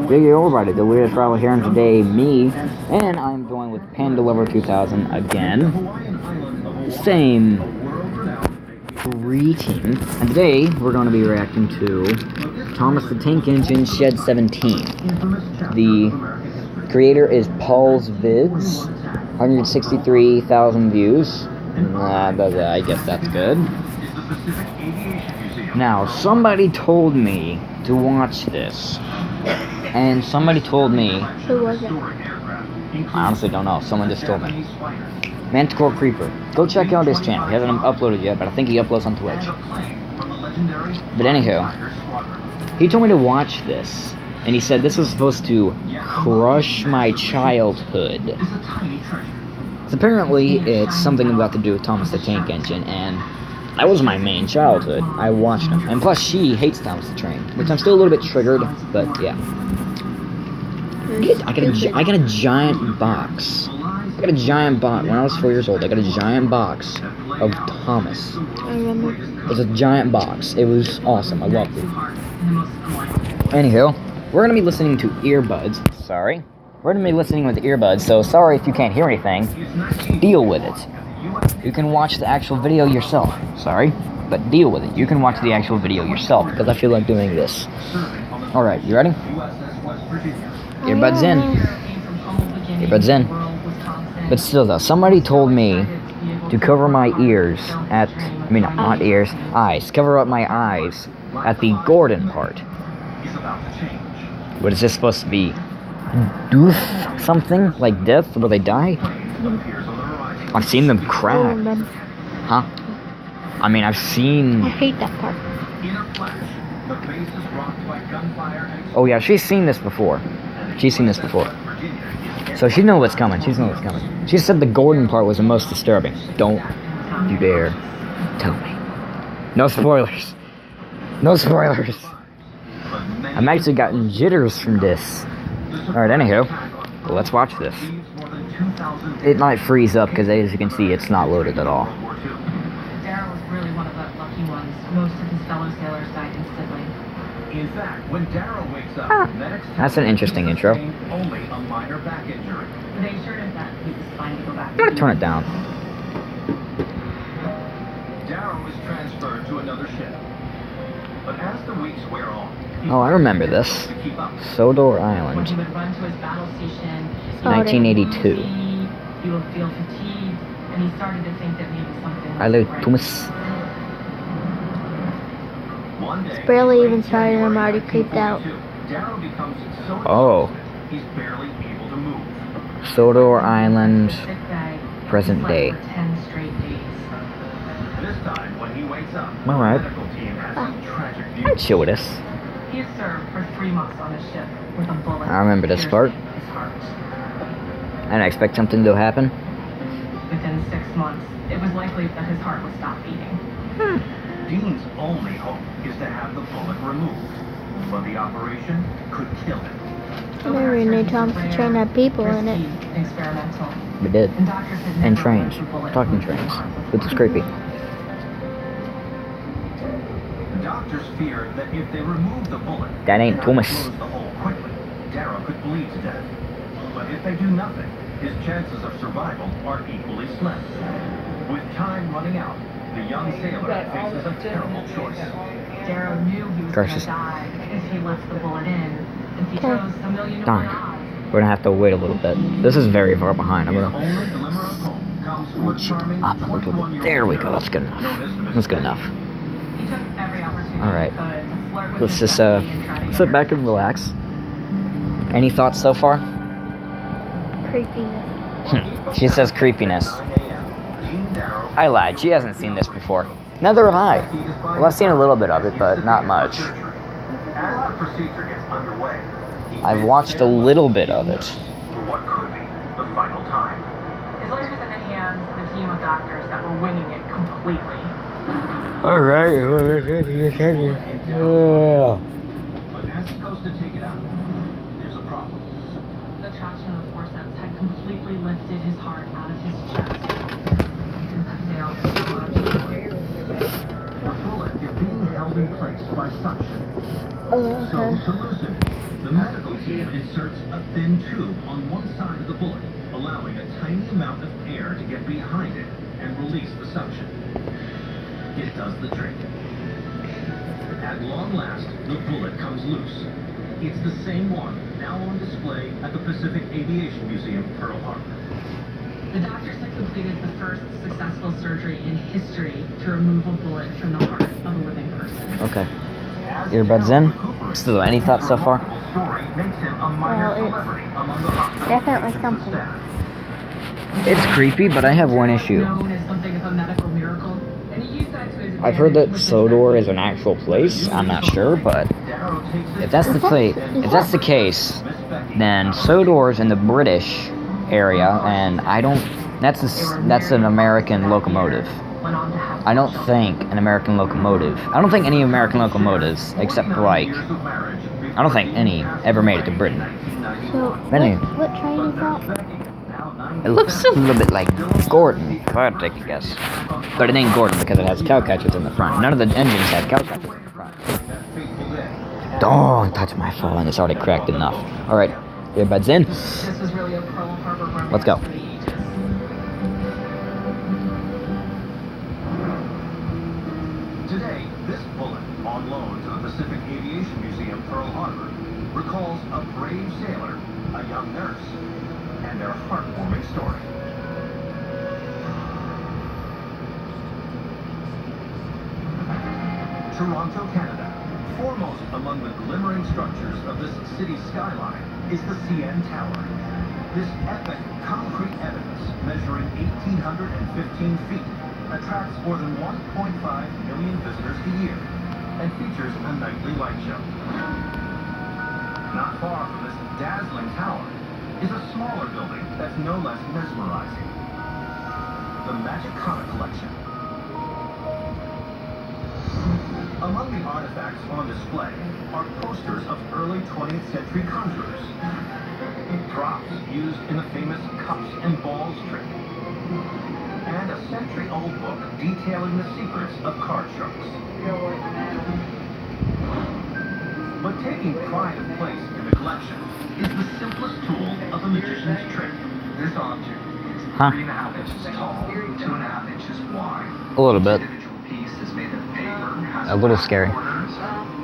Video everybody, the weirdest travel here, and today me, and I'm joined with PandaLover2000 again. Same greeting, and today we're going to be reacting to Thomas the Tank Engine Shed 17. The creator is Paul's Vids, 163,000 views. I guess that's good. Now, somebody told me to watch this. And somebody told me... Who was it? I honestly don't know. Someone just told me. Manticore Creeper. Go check out his channel. He hasn't uploaded yet, but I think he uploads on Twitch. But anyhow, he told me to watch this. And he said this was supposed to crush my childhood. So apparently, it's something about to do with Thomas the Tank Engine, and that was my main childhood. I watched him. And plus, she hates Thomas the Train, which I'm still a little bit triggered, but yeah. I got a giant box. I got a giant box. When I was 4 years old, I got a giant box of Thomas. I remember. It was a giant box. It was awesome. I loved it. Anywho, we're going to be listening to earbuds. Sorry. We're going to be listening with earbuds, so sorry if you can't hear anything. Deal with it. You can watch the actual video yourself. Sorry, but deal with it. You can watch the actual video yourself, because I feel like doing this. Alright, you ready? Earbuds in. Earbuds in. But still though, somebody told me to cover my ears at, not ears, eyes. Cover up my eyes at the Gordon part. What is this supposed to be? Doof? Something? Like death? Will they die? I've seen them crack. Huh? I've seen... I hate that part. Oh yeah, she's seen this before. She's seen this before. So she knows what's coming. She's knows what's coming. She said the Gordon part was the most disturbing. Don't you dare tell me. No spoilers. No spoilers. I'm actually gotten jitters from this. Alright, anywho. Well, let's watch this. It might freeze up because, as you can see, it's not loaded at all. Daryl was really one of the lucky ones. Most of his fellow sailors died instantly. In fact, when Daryl wakes up, medics that's an interesting intro. Only a minor back injury. They assured him that he was fine to go back. I'm gonna turn it down. Daryl is transferred to another ship. But as the weeks wear on, oh, I remember this. Sodor Island. When he would run to his battle station, 1982. He would feel fatigued, and he started to think that maybe something was Hello, right. Thomas. It's barely even started and I'm already creeped out. Daryl becomes so Oh. he's barely able to move. Sodor Island, Sick bay, present he day. slept for 10 straight days. This time, when he wakes up, Alright. the medical team has some tragic news. I'd chill with this. He had served for 3 months on a ship with a bullet. I remember this part. piercing his heart. I didn't expect something to happen. Within 6 months, it was likely that his heart would stop beating. Dean's only hope is to have the bullet removed, but the operation could kill him. I never knew Thomas the Train had people in it. Experimental. We did. And doctors had And never trains. removed the bullet Talking from his trains. heart Which is creepy. Doctors fear that if they remove the bullet, That ain't and Thomas. close the hole quickly, Daryl could bleed to death. But if they do nothing, his chances of survival are equally slim. With time running out, the young sailor faces a terrible choice. Darrow knew he was going to Curses. die if he left the bullet in, and he Okay. chose $1 million Darn. odds. We're gonna have to wait a little bit. This is very far behind. I'm His gonna only glimmer of hope comes from a charming up a little 21-year-old bit. There we go. girl That's good enough. known as Miss That's good enough. He took every opportunity Alright. he could to flirt with Let's his just destiny and try to get sit her. back and relax. Any thoughts so far? Creepiness. She says creepiness. I lied. She hasn't seen this before. Neither have I. Well, I've seen a little bit of it, but not much. As the procedure gets underway, I've watched a little bit of it. for what could be the final time. His life was in the hands of a team of doctors that were winging it completely. Alright. But as he goes to take it out, there's a problem. The traction of forceps had completely lifted his heart out of his chest. The bullet is being held in place by suction. Oh, So, okay. to loosen it, the medical team inserts a thin tube on one side of the bullet, allowing a tiny amount of air to get behind it and release the suction. It does the trick. At long last, the bullet comes loose. It's the same one now on display at the Pacific Aviation Museum, Pearl Harbor. The doctors have completed the first successful surgery in history to remove a bullet from the heart of a living person. Okay. Earbuds in. Still, any thoughts so far? Well, it's definitely something. It's creepy, but I have one issue. Known as something of a medical miracle, and he used that to his I've heard that advantage. Sodor is an actual place. I'm not sure, but if that's the case, then Sodor's in the British area, and that's an American locomotive. I don't think an American locomotive. I don't think any American locomotives, except like, I don't think any ever made it to Britain. So, Anyway. what train is that? It looks a little bit like Gordon, if I had to take a guess. But it ain't Gordon because it has cow catchers in the front. None of the engines have cow catchers in the front. Don't touch my phone, it's already cracked enough. Alright, earbuds in. This was really a Pearl Harbor romance Let's go. for the ages. Today, this bullet, on loan to the Pacific Aviation Museum, Pearl Harbor, recalls a brave sailor, a young nurse, and their heartwarming story. Toronto, Canada. Foremost among the glimmering structures of this city's skyline is the CN Tower. This epic concrete edifice, measuring 1,815 feet, attracts more than 1.5 million visitors a year and features a nightly light show. Not far from this dazzling tower is a smaller building that's no less mesmerizing. The Magicana Collection. Among the artifacts on display are posters of early 20th century conjurers, props used in the famous cups and balls trick, and a century-old book detailing the secrets of card sharks. But taking pride of place in the collection is the simplest tool of a magician's trick. This object is 3.5 inches tall, 2.5 inches wide. A little bit. Individual piece is made of paper, has A little scary. corners,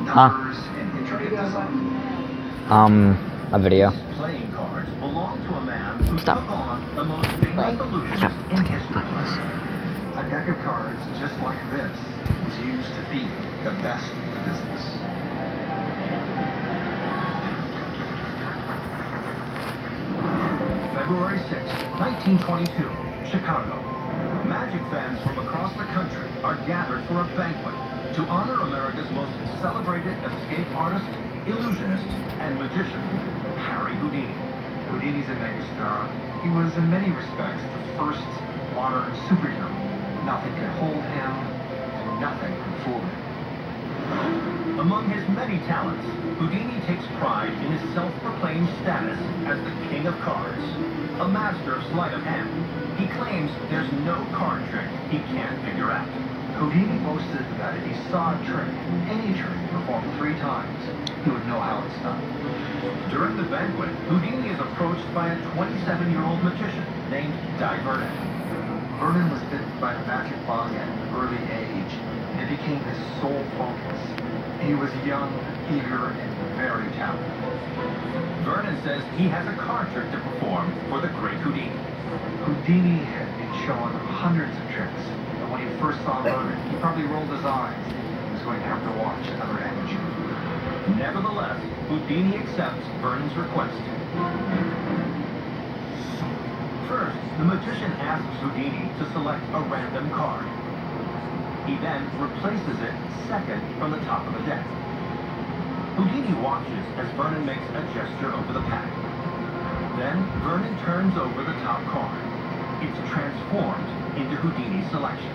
Huh? numbers, and intricate design. A video. Playing cards belong to a man who Stop. took on the most famous illusions in history. A deck of cards just like this was used to beat the best in the business. February 6, 1922, Chicago. Magic fans from across the country are gathered for a banquet to honor America's most celebrated escape artist, illusionist, and magician, Harry Houdini. Houdini's a megastar. He was in many respects the first modern superhero. Nothing could hold him, and nothing could fool him. Among his many talents, Houdini takes pride in his self-proclaimed status as the king of cards, a master of sleight of hand. He claims there's no card trick he can't figure out. Houdini boasted that if he saw a trick, any trick, performed 3 times, he would know how it's done. During the banquet, Houdini is approached by a 27-year-old magician named Di Vernon. Vernon was bitten by a magic bug at an early age, and it became his sole focus. He was young, eager, and very talented. Vernon says he has a card trick to perform for the great Houdini. Houdini had been shown hundreds of tricks, and when he first saw Vernon, he probably rolled his eyes. He was going to have to watch another amateur. Nevertheless, Houdini accepts Vernon's request. First, the magician asks Houdini to select a random card. He then replaces it second from the top of the deck. Houdini watches as Vernon makes a gesture over the pack. Then, Vernon turns over the top card. It's transformed into Houdini's selection.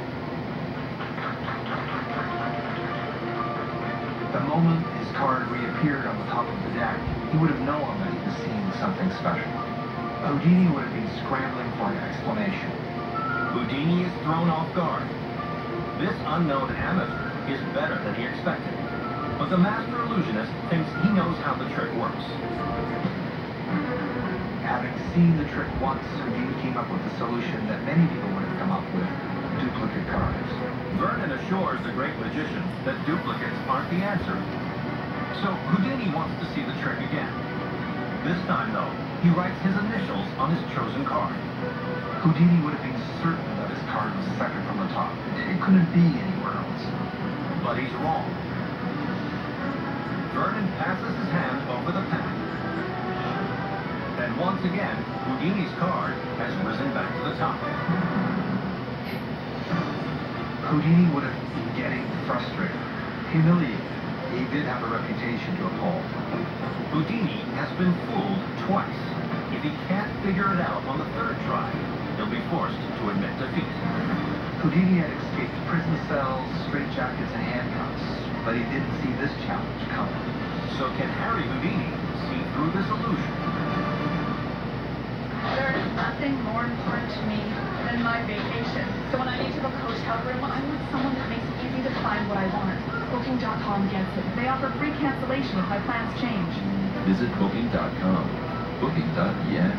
The moment his card reappeared on the top of the deck, he would have known that he was seeing something special. Houdini would have been scrambling for an explanation. Houdini is thrown off guard. This unknown amateur is better than he expected, but the master illusionist thinks he knows how the trick works. Having seen the trick once, Houdini came up with a solution that many people would have come up with: duplicate cards. Vernon assures the great magician that duplicates aren't the answer. So Houdini wants to see the trick again. This time, though, he writes his initials on his chosen card. Houdini would have been certain that his card was second from the top. It couldn't be anywhere else. But he's wrong. Vernon passes his hand over the pen. And once again, Houdini's card has risen back to the top. Houdini would have been getting frustrated, humiliated. He did have a reputation to uphold. Houdini has been fooled twice. If he can't figure it out on the third try, he'll be forced to admit defeat. Houdini had escaped prison cells, straitjackets, and handcuffs, but he didn't see this challenge coming. So can Harry Houdini see through this illusion? There is nothing more important to me than my vacation. So when I need to book a hotel room, I want someone that makes it easy to find what I want. Booking.com gets it. They offer free cancellation if my plans change. Visit Booking.com. Booking.yeah.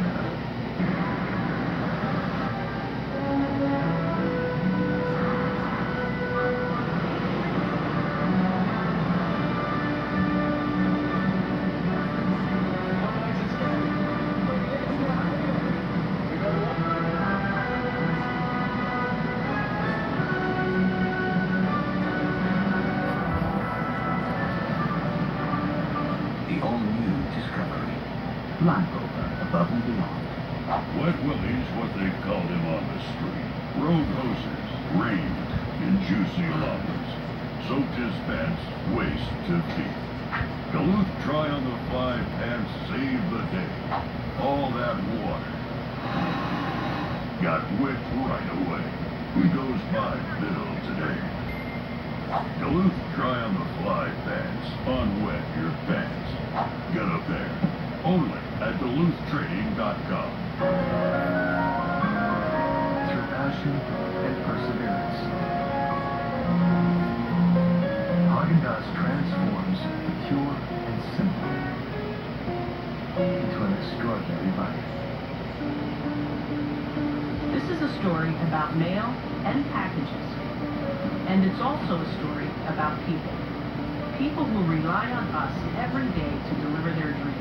Above and beyond. Wet Willie's what they called him on the street. Road hoses, rained in juicy llamas. Soaked his pants, waist to feet. Duluth Try on the Fly pants saved the day. All that water got wet right away. He goes by Bill today. Duluth Try on the Fly pants. Unwet your pants. Get up there. Only at DuluthTrading.com. Through passion and perseverance, Haagen-Dazs transforms the pure and simple into an extraordinary life. This is a story about mail and packages. And it's also a story about people. People who rely on us every day to deliver their dreams.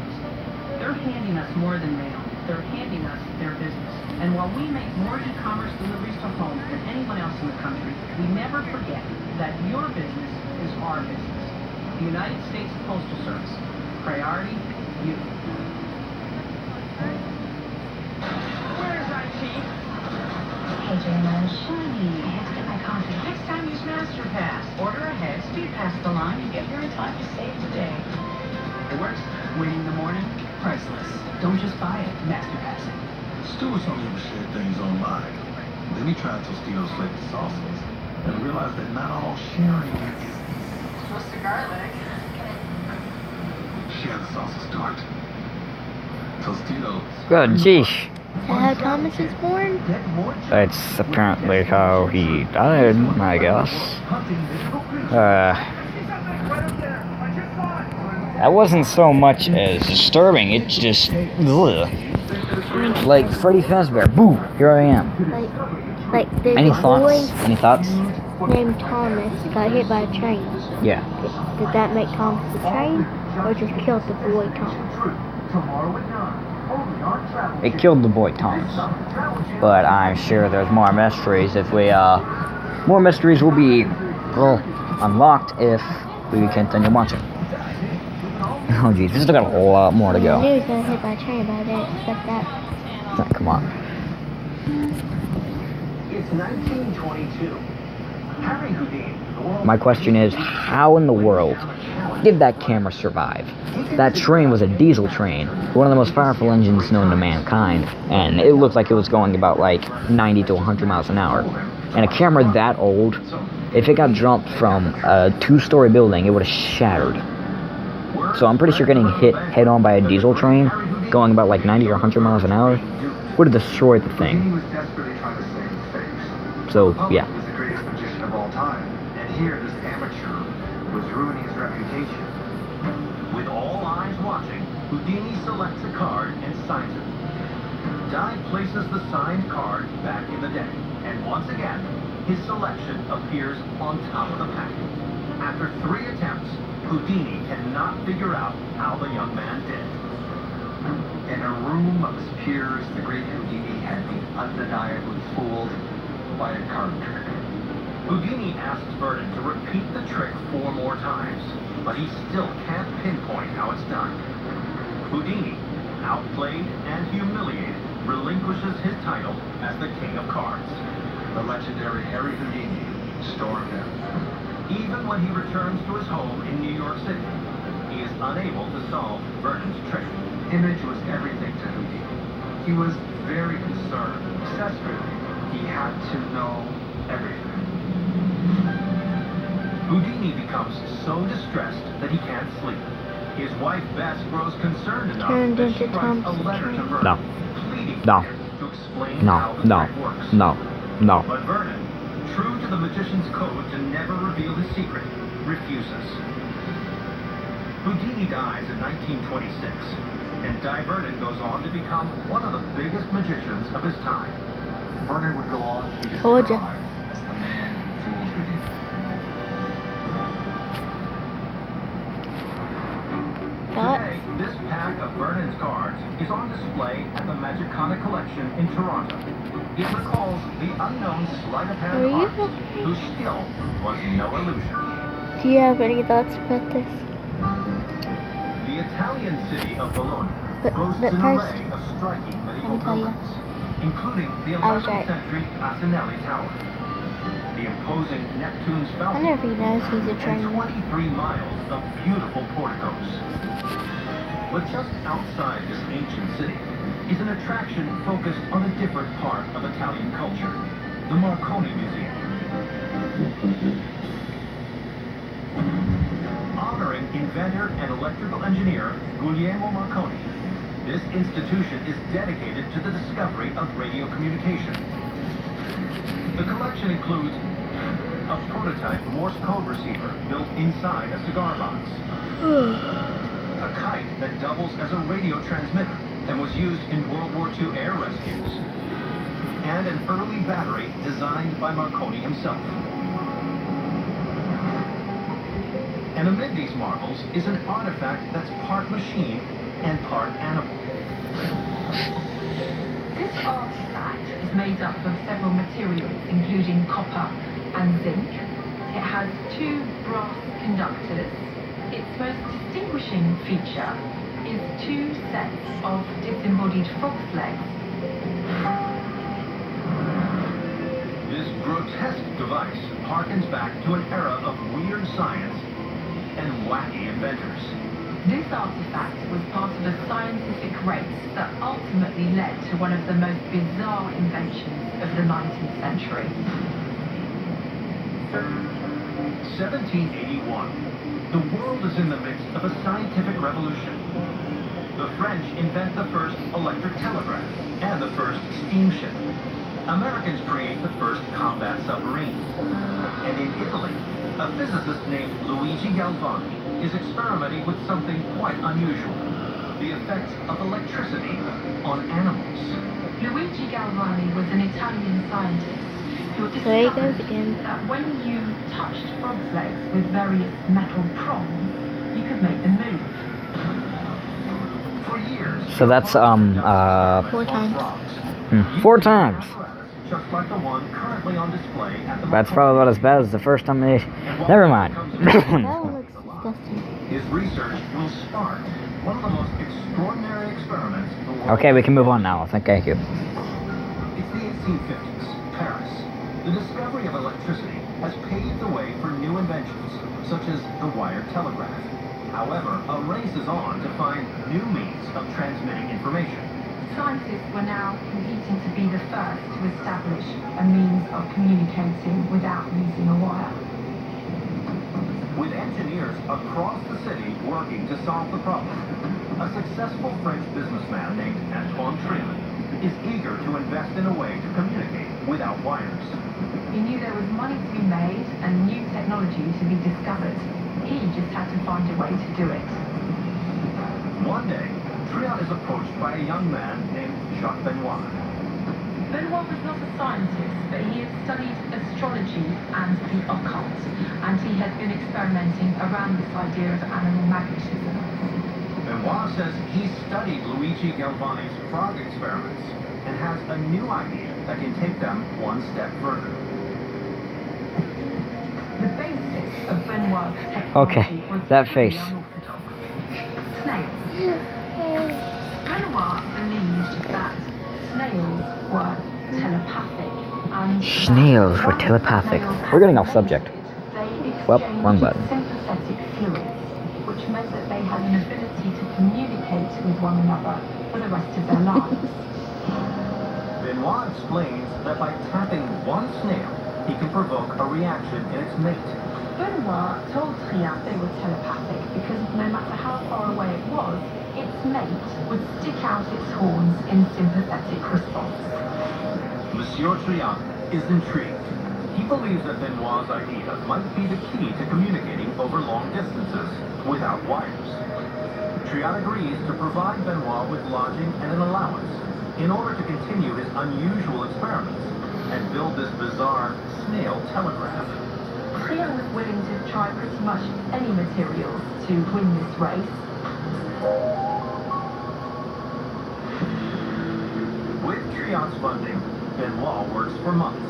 They're handing us more than mail. They're handing us their business. And while we make more e-commerce deliveries to homes than anyone else in the country, we never forget that your business is our business. The United States Postal Service. Priority, you. Where's IT? Hey, Jana, shiny. I have to get my coffee. Next time use MasterPass. Order ahead, speed past the line, and get here in time to save the day. It works. Waiting in the morning, priceless. Don't just buy it, MasterPass it. Stewart's only ever shared things online. Then he tried Tostitos flavored sauces and realized that not all sharing is What's the garlic? share the sauces, Stuart. Tostitos. Good, geesh. Is that how Thomas is born? That's apparently how he died, I guess. That wasn't so much as disturbing, it's just, ugh. Like Freddy Fazbear, boo, here I am. Like there's Any a thoughts? boy Any thoughts? named Thomas got hit by a train. Yeah. Did that make Thomas the train, or just killed the boy Thomas? It killed the boy Thomas. But I'm sure there's more mysteries if we, more mysteries will be, well, unlocked if we continue watching. Oh jeez, we still got a whole lot more to I go. knew he was gonna hit by a train, but I didn't expect that. Oh, come on. It's 1922. Harry Houdini, the world My question is, how in the world did that camera survive? That train was a diesel train, one of the most powerful engines known to mankind, and it looked like it was going about like 90 to 100 miles an hour. And a camera that old, if it got jumped from a 2-story building, it would have shattered. So I'm pretty sure getting hit head on by a diesel train, going about like 90 or 100 miles an hour, would have destroyed the thing. So, yeah. Was the greatest magician of all time, and here this amateur was ruining his reputation. With all eyes watching, Houdini selects a card and signs it. Dye places the signed card back in the deck, and once again, his selection appears on top of the pack. After 3 attempts, Houdini cannot figure out how the young man did. In a room of his peers, the great Houdini had been undeniably fooled by a card trick. Houdini asks Vernon to repeat the trick 4 more times, but he still can't pinpoint how it's done. Houdini, outplayed and humiliated, relinquishes his title as the King of Cards. The legendary Harry Houdini stormed out. Even when he returns to his home in New York City, he is unable to solve Vernon's trick. Image was everything to Houdini. He was very concerned, obsessed with it. He had to know everything. Houdini becomes so distressed that he can't sleep. His wife Bess grows concerned enough Turned that she into writes a Thompson letter to Train. Vernon, No. pleading No. for him to explain No, how the no, trick works. no, no. But Vernon, true to the magician's code to never reveal his secret, refuses. Houdini dies in 1926, and Dye Vernon goes on to become one of the biggest magicians of his time. Vernon would go on to be Told ya. described as the man who fooled Houdini. Today, this pack of Vernon's cards is on display at the Magicana collection in Toronto. It recalls the unknown sleight of hand Are you artist, okay? whose skill was no illusion. Do you have any thoughts about this? The Italian city of Bologna But boasts first, an array of striking medieval let me tell you. buildings, including the I was 11th right. century Asinelli Tower, the imposing Neptune's I Fountain, wonder if he knows he's a and train. 23 miles of beautiful porticos. But just outside this ancient city is an attraction focused on a different part of Italian culture, the Marconi Museum. Honoring inventor and electrical engineer Guglielmo Marconi, this institution is dedicated to the discovery of radio communication. The collection includes a prototype Morse code receiver built inside a cigar box, a kite that doubles as a radio transmitter and was used in World War II air rescues, and an early battery designed by Marconi himself. And amid these marvels is an artifact that's part machine and part animal. This artifact is made up of several materials, including copper and zinc. It has 2 brass conductors. Its most distinguishing feature is 2 sets of disembodied frog's legs. This grotesque device harkens back to an era of weird science and wacky inventors. This artifact was part of a scientific race that ultimately led to one of the most bizarre inventions of the 19th century. 1781. The world is in the midst of a scientific revolution. The French invent the first electric telegraph and the first steamship. Americans create the first combat submarine. And in Italy, a physicist named Luigi Galvani is experimenting with something quite unusual: the effects of electricity on animals. Luigi Galvani was an Italian scientist who There he goes discovered again. that when you touched frog's legs with various metal prongs, you could make them move. For years, So that's 4 times. 4 times. just like the one currently on display at the That's probably about as bad as the first time they. Never mind. That one looks disgusting. His research will spark one of the most extraordinary experiments the world. Okay, we can move on now. Thank you. It's the 1850s, Paris. The discovery of electricity has paved the way for new inventions, such as the wired telegraph. However, a race is on to find new means of transmitting information. Scientists were now competing to be the first to establish a means of communicating without using a wire. With engineers across the city working to solve the problem, a successful French businessman named Antoine Trion is eager to invest in a way to communicate without wires. He knew there was money to be made and new technology to be discovered. He just had to find a way to do it. One day, Trion is approached by a young man named Jacques Benoit. Benoit was not a scientist, but he had studied astrology and the occult, and he had been experimenting around this idea of animal magnetism. Benoit says he studied Luigi Galvani's frog experiments and has a new idea that can take them one step further. The basis of Benoit's technology Okay, was that face. Snails. Benoit believed that snails were telepathic. And Snails were telepathic. We're getting off subject. Well, wrong button. Sympathetic fluids, which meant that they had an ability to communicate with one another for the rest of their lives. Benoit explains that by tapping one snail, he can provoke a reaction in its mate. Benoit told Trion they were telepathic because no matter how far away it was, its mate would stick out its horns in sympathetic response. Monsieur Trion is intrigued. He believes that Benoit's idea might be the key to communicating over long distances without wires. Trion agrees to provide Benoit with lodging and an allowance in order to continue his unusual experiments and build this bizarre snail telegraph. Trion was willing to try pretty much any materials to win this race. With Trion's funding, Benoit works for months.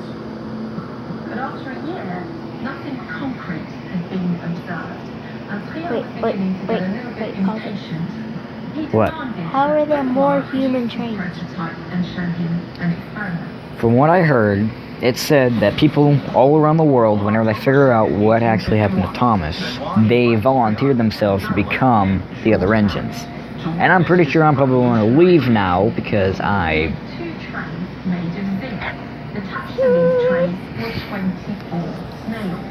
But after a year, nothing concrete had been observed, and Trion was Wait, beginning to get a little bit pause it. impatient. He What? demanded How are there that more Benoit human produce a trains? prototype and show him an experiment. From what I heard, it said that people all around the world, whenever they figure out what actually happened to Thomas, they volunteer themselves to become the other engines. And I'm pretty sure I'm probably going to leave now because I... Two trays made of zinc. Attached to these trays were 24 snails.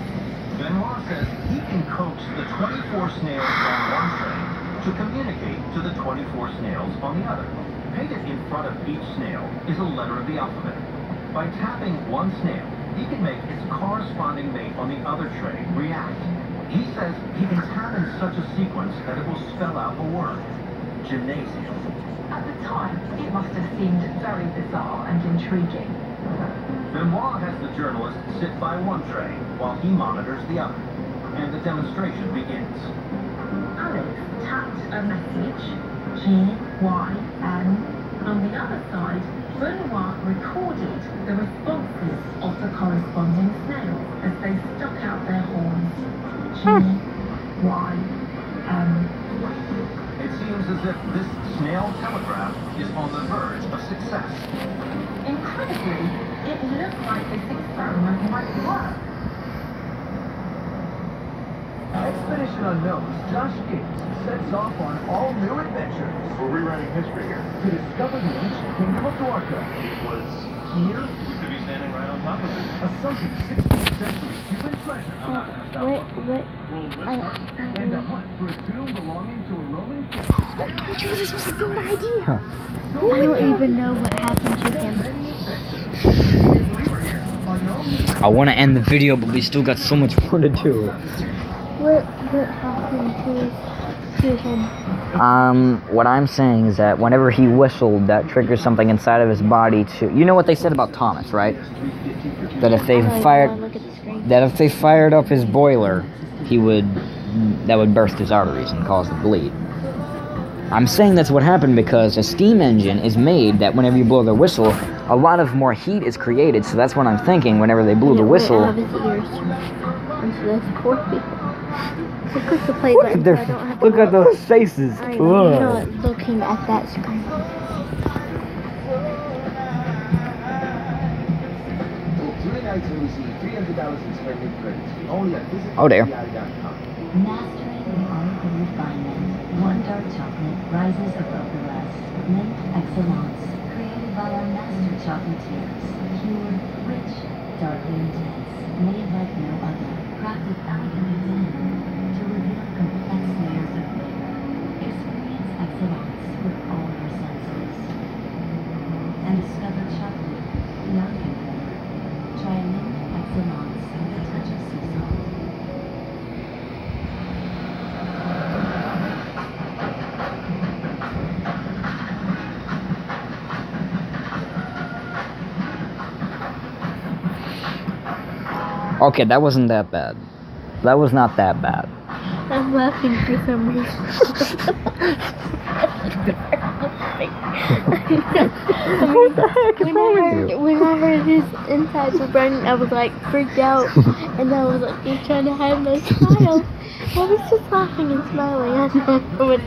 Benoit says he can coax the 24 snails on one tray to communicate to the 24 snails on the other. Painted in front of each snail is a letter of the alphabet. By tapping one snail, he can make its corresponding mate on the other tray react. He says he can tap in such a sequence that it will spell out a word. Gymnasium. At the time, it must have seemed very bizarre and intriguing. Benoit has the journalist sit by one tray while he monitors the other. And the demonstration begins. Alex tapped a message, G-Y-N, and on the other side, Benoit recorded the responses of the corresponding snails as they stuck out their horns. G-Y-N. It seems as if this snail telegraph is on the verge of success. Incredibly, it looked like this experiment might work. Expedition Unknown's Josh Gates sets off on all new adventures. We're rewriting history here. To discover the ancient kingdom of Dwarka. It was Here, we could be standing right on top of it. a sunken 16th century human treasure. And a hunt for a tomb belonging to a Roman king. This was a good idea. I don't even know what happened to him. I want to end the video, but we still got so much more to do. What happened to him? What I'm saying is that whenever he whistled, that triggers something inside of his body to... You know what they said about Thomas, right? That if they fired up his boiler, that would burst his arteries and cause the bleed. I'm saying that's what happened because a steam engine is made that whenever you blow the whistle, a lot of more heat is created, so that's what I'm thinking whenever they blew the whistle. Out of his ears. And so those poor people. So click the play button. So I don't have to Look at those faces. I'm not looking at that screen. Tonight you receive $300 in spending credits. Only at Oh dear. Mastering the art of refinement. One dark chocolate rises above the rest. Mint excellence. Created by our master chocolatiers. Pure, rich, darkly intense. Made like no other. Crafted elegantly thin to reveal complex layers of flavor. Experience excellence with all your senses. And discover chocolate beyond compare. Try mint excellence with a touch of sea salt. Okay, that wasn't that bad. That was not that bad. I'm laughing for some reason. What the heck is wrong with you? When I heard his insides were burning, I was like freaked out, and I was like just trying to hide my smile. I was just laughing and smiling. I don't know what.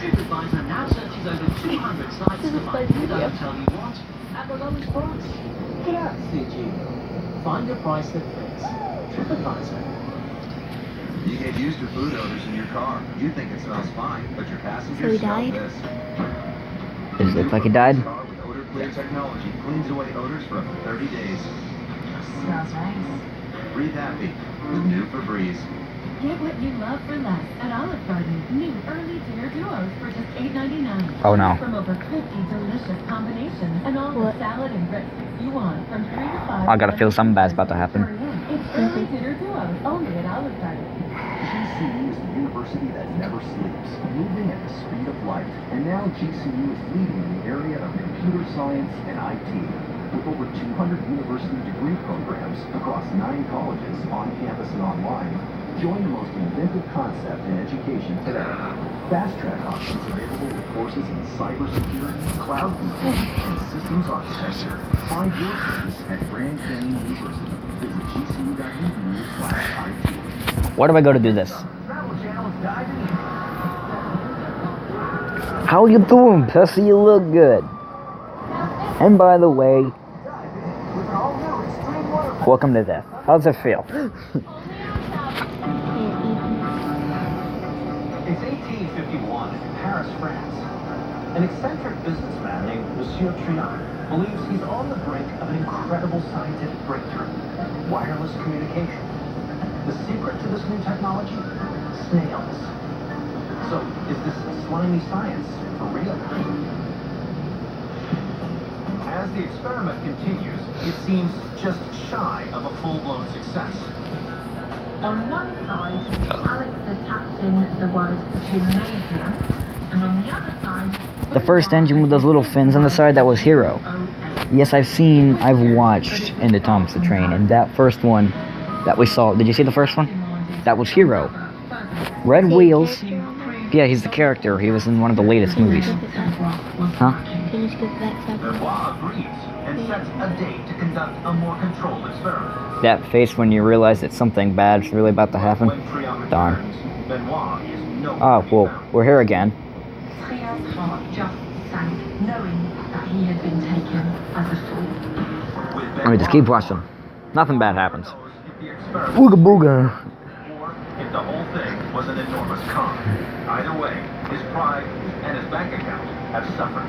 TripAdvisor now searches over 200 sites to find the tell you what at the lowest price. Grazie, Gino. Find a price that fits. TripAdvisor. You get used to food odors in your car. You think it smells fine, but your So passengers he smell died? this. Does it look like he died? Car with odor clear technology cleans away odors for up to 30 days. Smells nice. Breathe happy with new Febreze. Get what you love for less at Olive Garden. New early dinner duos for just $8.99. Oh no. From over 50 delicious combinations and all the salad and breadsticks you want from 3 to 5. I gotta feel something bad's about to happen. It's early dinner duos only at Olive Garden. GCU is the university that never sleeps, moving at the speed of light. And now GCU is leading in the area of computer science and IT. With over 200 university degree programs across 9 colleges on campus and online, join the most inventive concept in education today. Fast track options available with courses in cybersecurity, cloud computing, and systems architecture. Find your choice at Grand Canyon University. Visit gcu.edu/IT. Where do I go to do this? Travel Channel is diving in. How you doing, Pussy? You look good. And by the way, welcome to death. How's it feel? It's 1851 in Paris, France. An eccentric businessman named Monsieur Triant believes he's on the brink of an incredible scientific breakthrough: wireless communication. The secret to this new technology? Snails. So, is this slimy science for real? As the experiment continues, it seems just shy of a full-blown success. On one side, Alex has tapped in the word gymnasium, and on the other side, The first engine with those little fins on the side, that was Hero. Yes, I've watched Into Thomas the Train, and that first one that we saw, did you see the first one? That was Hero. Red wheels. Yeah, he's the character. He was in one of the latest movies. Huh? Can you skip back so I can- Benoit agrees and sets a date to conduct a more controlled experiment. That face when you realize that something bad's really about to happen. When Triant Darn. returns, Benoit is nowhere Oh, to be well, found. we're here again. Triant's heart just sank, knowing that he had been taken as a fool. With Let me just Benoit keep watching. Nothing bad happens. knows if the experiment Booga booga. or if the whole thing was an enormous con. Either way, his pride and his bank account have suffered.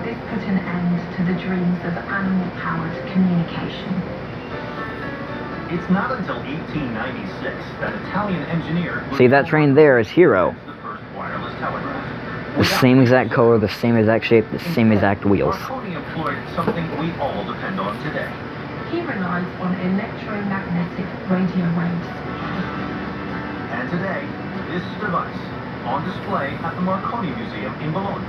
This put an end to the dreams of animal-powered communication. It's not until 1896 that Italian engineer... See, that train there is Hero. ...the first wireless telegraph. The same exact color, the same exact shape, the same exact wheels. Marconi employed something we all depend on today. He relies on electromagnetic radio waves. And today, this device, on display at the Marconi Museum in Bologna,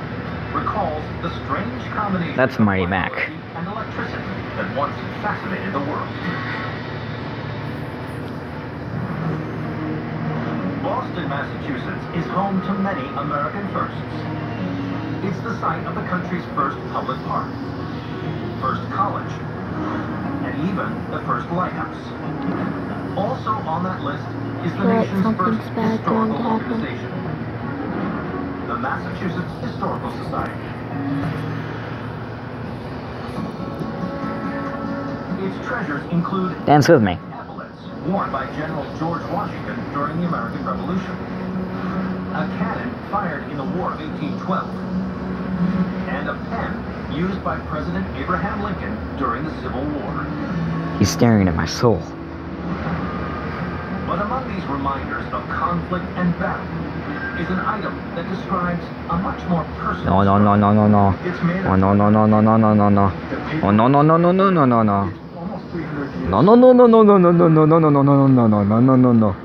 recalls the strange combination That's of Mighty Mac. vibration and electricity that once fascinated the world. Boston, Massachusetts is home to many American firsts. It's the site of the country's first public park, first college, and even the first lighthouse. Also on that list is the Like nation's something's first bad going historical to happen. organization, the Massachusetts Historical Society. Its treasures include Dance with me. epaulets worn by General George Washington during the American Revolution, a cannon fired in the War of 1812, and a pen used by President Abraham Lincoln during the Civil War. He's staring at my soul. But among these reminders of conflict and battle is an item that describes a much more personal No, no, no, no, no, no. It's made Oh, of no, no, no, no, no, no, no, no. Oh, no, no, no, no, no, no, no, no. almost 300 years. No, no, no, no, no, no, no, no, no, no, no, no, no, no, no, no, no, no, no.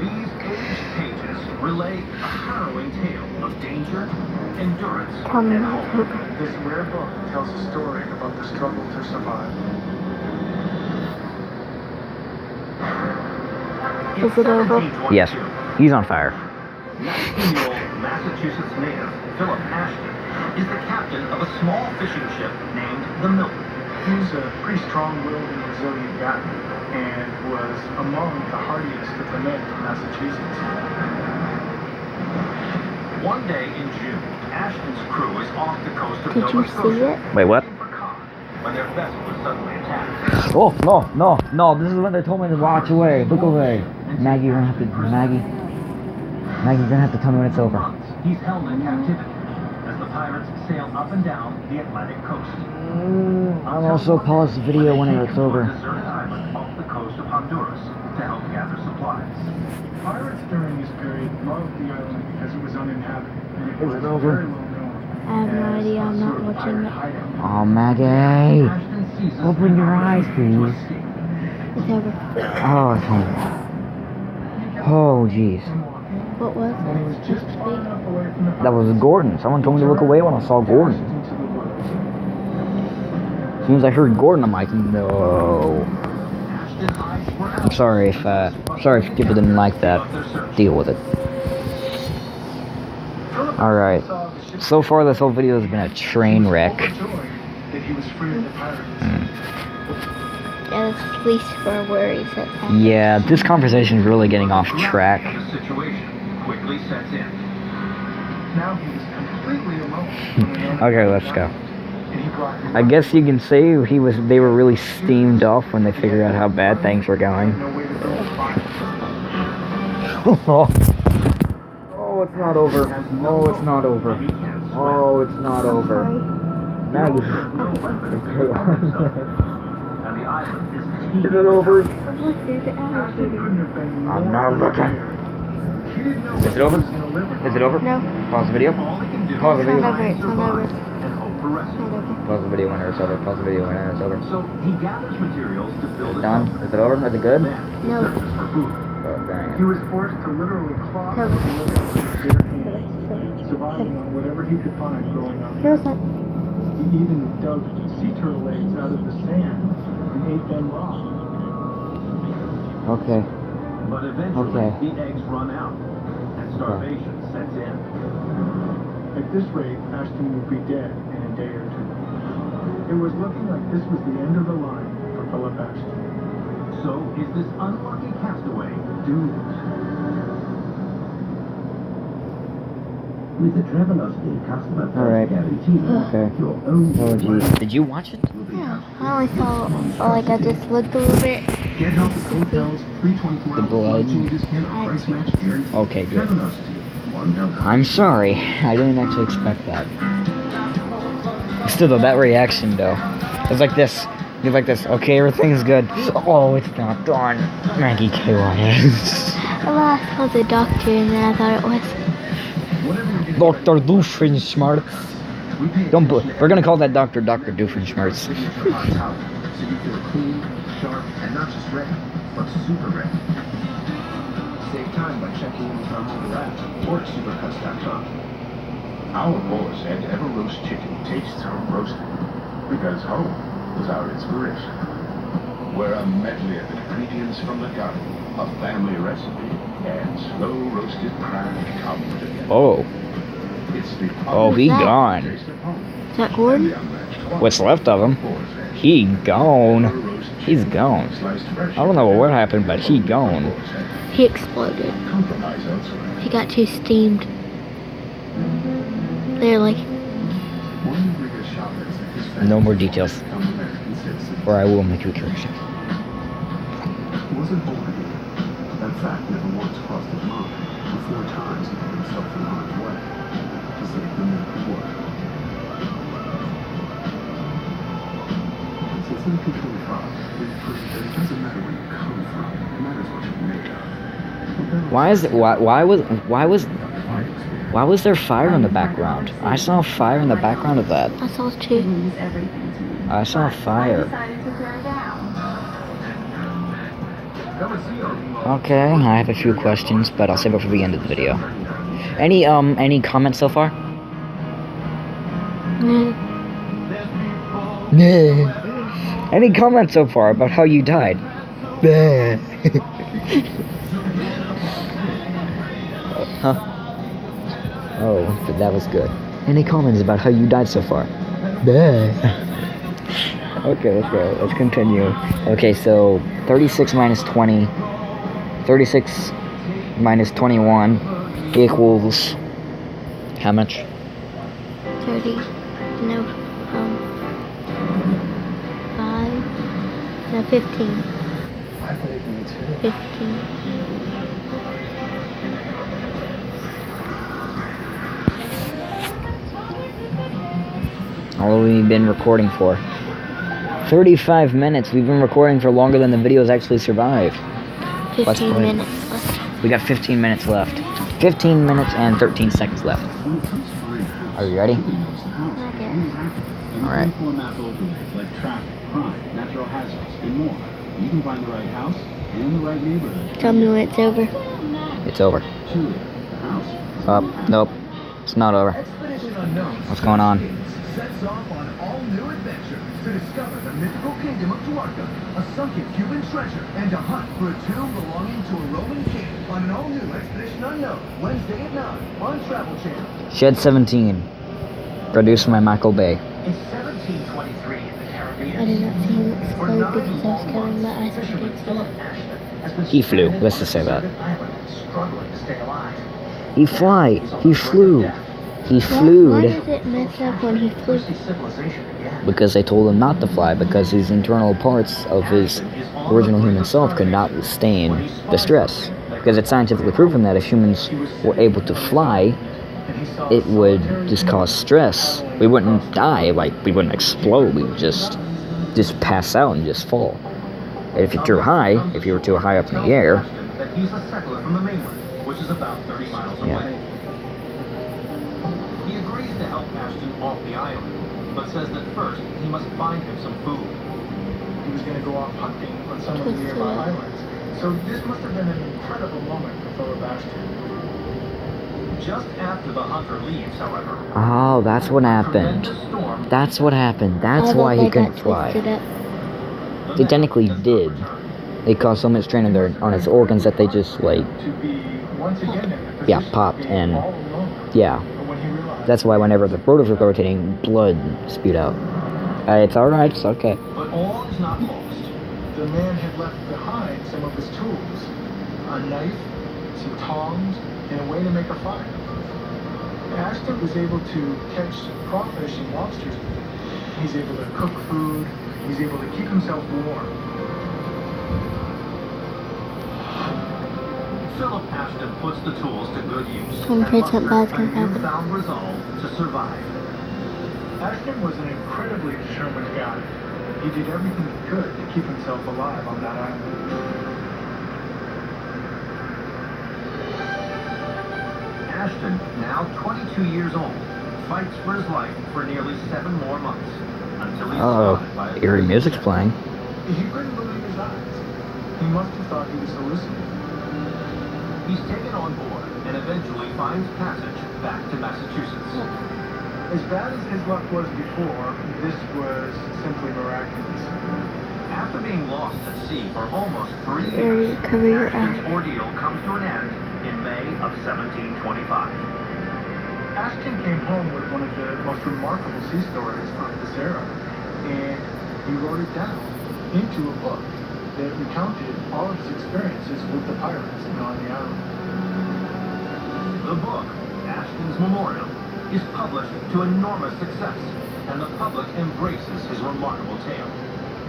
These aged pages relay a harrowing tale of danger, endurance, and hope. This rare book tells a story about the struggle to survive. Is it over? Yes. He's on fire. 19-year-old Massachusetts native Philip Ashton is the captain of a small fishing ship named the Milton. He was a pretty strong-willed and resilient guy, and was among the hardiest of the men from Massachusetts. One day in June, Ashton's crew is off the coast of Did Nova you see Scotia it? Wait, what? when their vessel was suddenly attacked. Oh, no, this is when they told me to watch away. Look away. Maggie, you're gonna have to, Maggie, you're gonna have to tell me when it's over. He's held in captivity as the pirates sail up and down the Atlantic coast. I'll also pause the video whenever it's over. Deserted island off the coast of Honduras to help gather supplies. Pirates during this period loved the island because it was uninhabited, and it was Is it over? very well known. I have no idea. I'm not watching it. Oh, Maggie, open your eyes, please. It's over. Oh, it's over. Oh, jeez. What was it? Just speak. That was Gordon. Someone told me to look away when I saw Gordon. As soon as I heard Gordon, I'm like, no. I'm sorry if people didn't like that. Deal with it. Alright. So far, this whole video has been a train wreck. Yeah, that's at least for worries. Yeah, this conversation is really getting off track. The situation quickly sets in. Now he was completely alone. Okay, let's go. I guess you can say they were really steamed off when they figured out how bad things were going. Oh, it's not over. Oh, it's not over. Oh, it's not over. Maggie. Is it over? I'm not looking. Is it over? Is it over? No. Pause the video. Pause the video. It's not over. Pause the video when it's over. Pause the video when it's over. So he gathers materials to build Done? Is it over? Is it good? No. Oh, dang it. He was forced to literally claw the living with his bare hands, surviving on whatever he could find growing up. Here's that. He even dug sea turtle eggs out of the sand and ate them raw. Okay. But eventually the eggs run out and starvation sets in. At this rate, Ashton would be dead in a day or two. It was looking like this was the end of the line for Philip Ashton. So is this unlucky castaway doomed? With the Travelocity customer Alright. guarantee, Okay. your own Oh, jeez. Did you watch it? Yeah, I only saw, like, I just looked a little bit. Get help at hotels, 324 The blood. discount, price match guarantee. Okay, good. Travelocity, $1. I'm sorry. I didn't actually expect that. Still, though, that reaction, though. It's like this. You're like this. Okay, everything's good. Oh, it's not done. Maggie KYS. Well, I saw the doctor and then I thought it was. Dr. Doofenshmirtz. We're gonna call that Dr. Doofenshmirtz. So you feel clean, sharp, and not just ready, but super ready. Save time by checking in with our mobile app or at supercuts.com. Our boys said ever roast chicken tastes home roasted because home was our inspiration. We're a medley of ingredients from the garden, a family recipe, and slow roasted prime come together. Oh. It's the Oh, he gone. Is that Gordon? What's left of him? He gone. He's gone. I don't know what happened, but he gone. He exploded. He got too steamed. They're like. No more details, or I will make you a correction. He wasn't born here. That fact never once crossed his mind. And 4 times he put himself in harm's way to save the miller's work. Since 1925, we've proved that it doesn't matter where you come from, it matters what you're made of. Why was there fire in the background? I saw fire in the background of that. I saw two. I saw fire. Okay, I have a few questions, but I'll save it for the end of the video. Any comments so far? Any comments so far about how you died? Huh? Oh, but that was good. Any comments about how you died so far? Okay, let's go. Let's continue. Okay, so 36 minus 20. 36 minus 21 equals how much? 30. No. 5. No, 15. 15. How long have we been recording for? 35 minutes. We've been recording for longer than the videos actually survived. 15 minutes left. We got 15 minutes left. 15 minutes and 13 seconds left. Are you ready? Alright. Like traffic, crime, natural hazards, and more. You can find the right house and the right neighborhood. Tell me when it's over. It's over. Nope. It's not over. What's going on? Sets off on all-new adventure to discover the mythical kingdom of Tuarca, a sunken Cuban treasure, and a hunt for a tomb belonging to a Roman king on an all-new Expedition Unknown, Wednesday at 9 on Travel Channel. Shed 17. Produced by Michael Bay. In 1723 in the Caribbean, I did not see him explode because I was covering my eyes with a He flew. Let's just say that. struggling to stay alive. He flew. He Why flew. does it mess up when he flew? Because they told him not to fly, because his internal parts of his original human self could not withstand the stress. Because it's scientifically proven that if humans were able to fly, it would just cause stress. We wouldn't die, like, we wouldn't explode, we would just pass out and just fall. And if you're too high, if you were too high up in the air, That he's a settler from the mainland, which is about 30 miles away. He agrees to help Ashton off the island, but says that first he must find him some food. He was going to go off hunting on some of the nearby islands. So this must have been an incredible moment for Philip Ashton. Just after the hunter leaves, however, oh, that's what happened. That's what happened. That's why he couldn't fly. They technically did. They caused so much strain on his organs that they just, like, yeah, popped, and, yeah. That's why whenever the rotors were rotating, blood spewed out. It's alright, it's okay. but all is not lost. The man had left behind some of his tools. A knife, some tongs, and a way to make a fire. Ashton was able to catch crawfish and lobsters. He's able to cook food. He's able to keep himself warm. Philip Ashton puts the tools to good use I'm and afraid something bad's musters gonna a happen. newfound resolve to survive. Ashton was an incredibly determined guy. He did everything he could to keep himself alive on that island. Ashton, now 22 years old, fights for his life for nearly 7 more months until he's spotted by a eerie music's playing. He couldn't believe his eyes. He must have thought he was hallucinating. He's taken on board and eventually finds passage back to Massachusetts. As bad as his luck was before, this was simply miraculous. After being lost at sea for almost 3 Area, years, cover your Ashton's eye. ordeal comes to an end in May of 1725. Ashton came home with one of the most remarkable sea stories of this era, and he wrote it down into a book that recounted all of his experiences with the pirates and on the island. The book, Ashton's Memorial, is published to enormous success, and the public embraces his remarkable tale.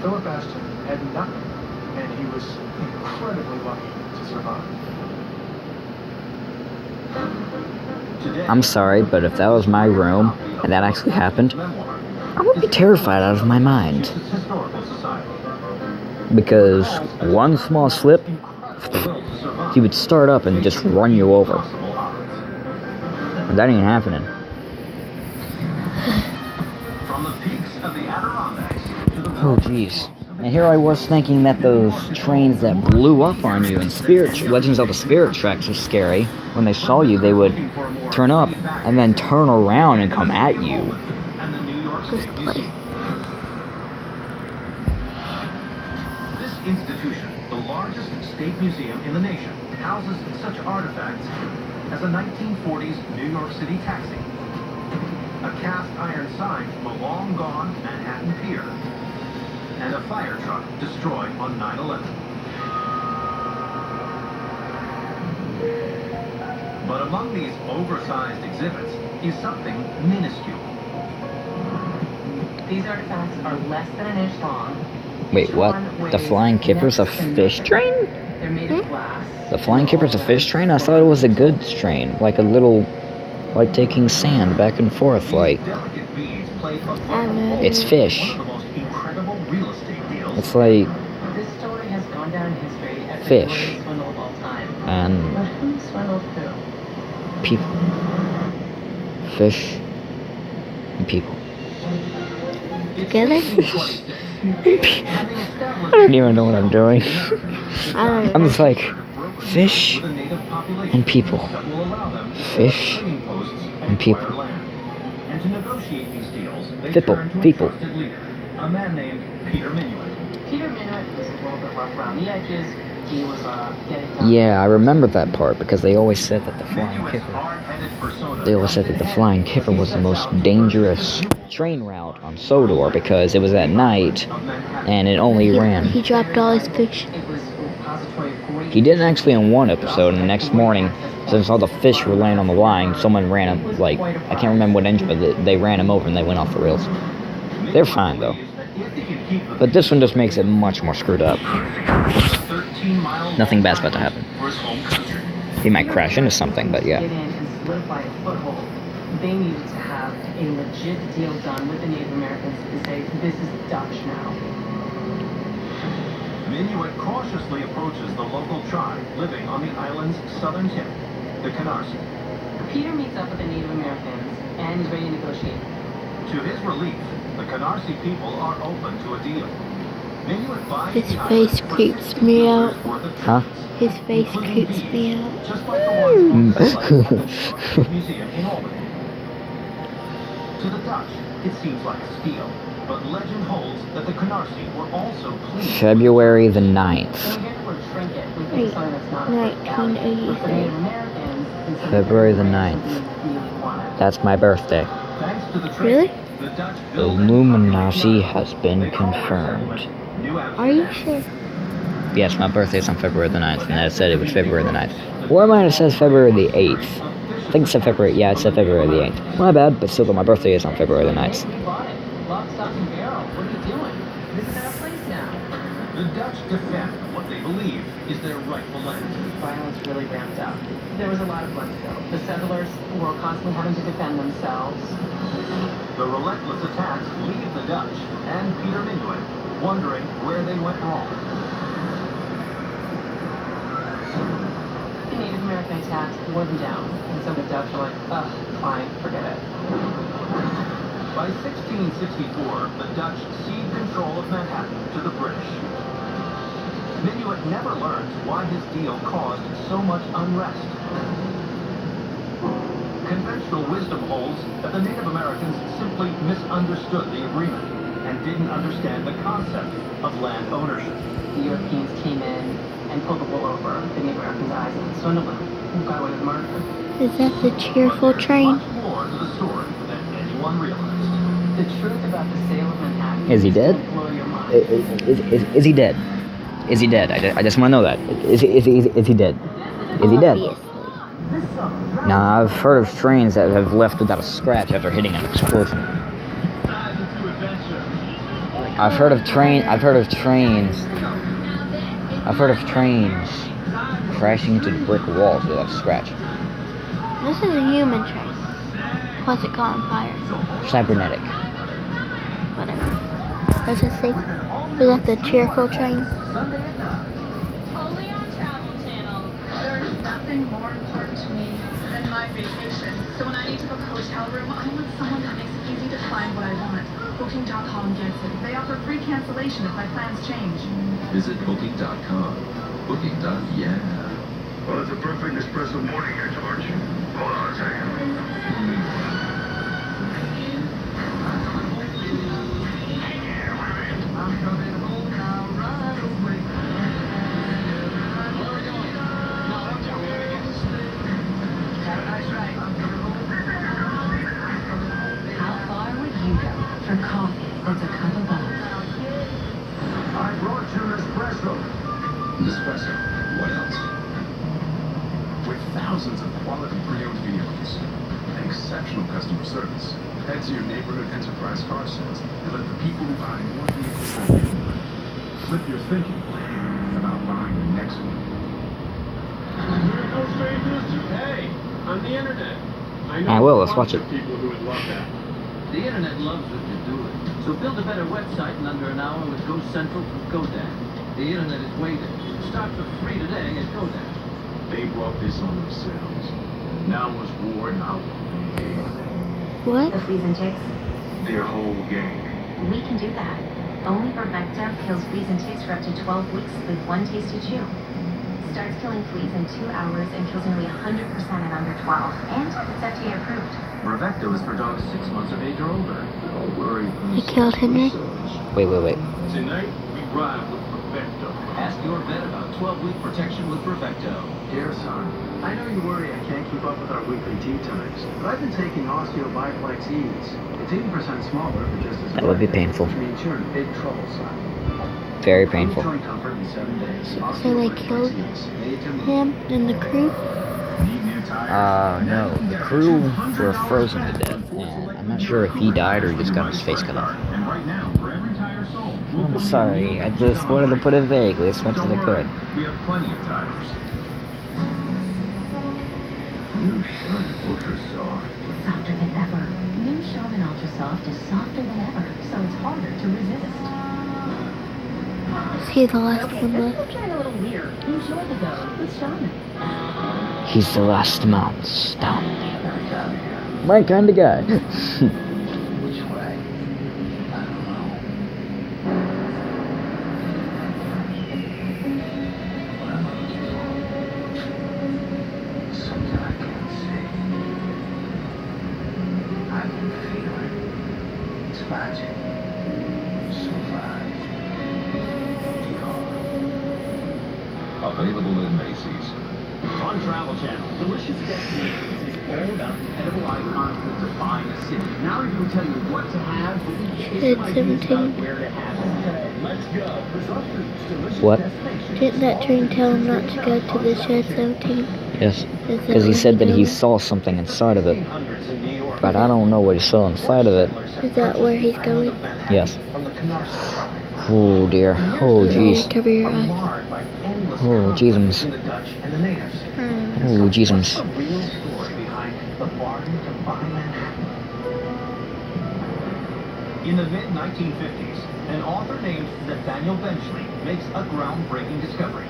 Philip Ashton had nothing, and he was incredibly lucky to survive. I'm sorry, but if that was my room, and that actually happened, I would be terrified out of my mind. Because one small slip, he would start up and just run you over. But that ain't happening. Oh, jeez. And here I was thinking that those trains that blew up on you in Legends of the Spirit tracks were scary. When they saw you, they would turn up and then turn around and come at you. Just play. Institution, the largest state museum in the nation, houses such artifacts as a 1940s New York City taxi. A cast iron sign from a long-gone Manhattan pier. And a fire truck destroyed on 9/11. But among these oversized exhibits is something minuscule. These artifacts are less than an inch long. Wait, what? The flying kipper's a fish train? They're made of glass. The flying kipper's a fish train? I thought it was a goods train. Like a little... like taking sand back and forth, like... It's fish. It's like... This story has gone down in history as the fish. greatest swindle of all time. And... But who swindled who? people. Fish. And people. Together? I don't even know what I'm doing. I'm just like, fish and people. Fish and people. And to negotiate these deals, they People. turned to a People. trusted leader, a man named Peter Minuit. Peter Minuit was a little bit rough around the edges. He was getting done. Yeah, I remember that part because they always said that the flying kipper. They always said that the flying kipper was the most dangerous train route on Sodor because it was at night and it only ran. He dropped all his fish. He didn't actually in one episode, and the next morning, since all the fish were laying on the line, someone ran him, like, I can't remember what engine, but they ran him over and they went off the rails. They're fine, though. But this one just makes it much more screwed up. Nothing bad's about to happen. He might crash into something, but yeah. Get in and solidify a foothold. They needed to have a legit deal done with the Native Americans to say, this is Dutch now. Minuit cautiously approaches the local tribe living on the island's southern tip, the Canarsie. Peter meets up with the Native Americans and is ready to negotiate. To his relief, the Canarsie people are open to a deal. Minuit buys His the face island for creeps 60 me years out. worth of Huh? trinkets, His face including creeps beads, me out. just like the ones on the site of the Historic Museum in Albany. To the Dutch, it seems like a steal, but legend holds that the Canarsie were also pleased. February the 9th. When we hear the word trinket, we think something that's not a great value. But for Native 1983. Americans, it's February the something 9th. they really wanted. That's my birthday. Thanks to the Really? trinket, the Dutch built and Illuminati funded has been they call their confirmed. settlement New Are you Amsterdam. sure? Yes, my birthday's on February the 9th, and it said it was February the 9th. Or it might have said February the 8th. I think it said February, yeah, it said February the 8th. My bad, but still, my birthday is on February the 9th. We bought it. Lock, stock, and barrel. What are you doing? This is our place now. The Dutch defend what they believe is their rightful land. Violence really ramped up. There was a lot of blood spilled. The settlers were constantly having to defend themselves. The relentless attacks leave the Dutch and Peter Minuit wondering where they went wrong. The Native American attacks wore them down, and so the Dutch were like, ugh, fine, forget it. By 1664, the Dutch ceded control of Manhattan to the British. Minuit never learned why his deal caused so much unrest. Conventional wisdom holds that the Native Americans simply misunderstood the agreement and didn't understand the concept of land ownership. The Europeans came in and pulled the wool over the Native Americans' eyes and swindled them and got away with murder. Is that the cheerful train? Much more to the story than anyone realized. The truth about the sale of Manhattan Is he dead? will blow your mind. Is he dead? Is he dead? I just want to know that. Is he dead? Is he dead? Obviously. Nah, I've heard of trains that have left without a scratch after hitting an explosion. I've heard of trains crashing into brick walls without a scratch. This is a human train. Plus it caught on fire. Cybernetic. Whatever. Let's just see. Was that the cheerful train? Only on Travel Channel. There's nothing more important to me than my vacation. So when I need to book a hotel room, I want someone that makes it easy to find what I want. Booking.com gets it. They offer free cancellation if my plans change. Visit Booking.com. Booking.yeah. Well, it's a perfect espresso morning here, George. Hold on a second. I'm coming home now, right away. For coffee, it's a cup of both. I brought you an espresso. Nespresso. What else? With thousands of quality pre-owned vehicles and exceptional customer service, head to your neighborhood enterprise car sales and let the people who buy more vehicles from you flip your thinking about buying the next one. We're no strangers to pay on the internet. I will. Let's watch it. People who would love that. The internet loves what you're doing. So build a better website in under an hour with Go Central from GoDaddy. The internet is waiting. Start for free today at GoDaddy. They brought this on themselves. Now it's worn out. What? The fleas and ticks? Their whole gang. We can do that. Only Perfecto kills fleas and ticks for up to 12 weeks with one tasty chew. Starts killing fleas in 2 hours and kills nearly 100% in under 12. And it's FDA approved. Perfecto is for dogs 6 months of age or older. Don't worry. He killed Henry? Wait. Tonight, we ride with Perfecto. Ask your vet about 12-week protection with Perfecto. Dear son, I know you worry I can't keep up with our weekly tea times, but I've been taking Osteo Biplex Ease. It's 80% smaller, but just as That would be painful. Which means you're in big trouble, son. Very painful. Joint comfort in 7 days. So they killed him and the crew? No. The crew were frozen to death, and I'm not sure if he died or he just got his face cut off. And right now, for every tire sold, I'm sorry, I just wanted to put it vaguely as much as I could. we have plenty of tires. New Shun Ultra Soft. Softer than ever. New Charmin Ultra Soft is softer than ever, so it's harder to resist. Is he the last one left? It's a little weird. Enjoy the go with Charmin. He's the last man standing. My kind of guy. Which way? I don't know. Something I can't see. I can feel it. It's magic. Sauvage. Available in Macy's. On Travel Channel, delicious destinations is all about the edible icons that define a city. Now we can tell you what to have, It's 17. where to have it. Let's go. What? Didn't that train tell him not to go to the shed 17? Yes. Because he said that he saw something inside of it. But I don't know what he saw inside of it. Is that where he's going? Yes. Oh dear. Oh jeez. Cover your eyes. Oh jeezums. Oh jeezums. In the mid-1950s, an author named Nathaniel Benchley makes a groundbreaking discovery.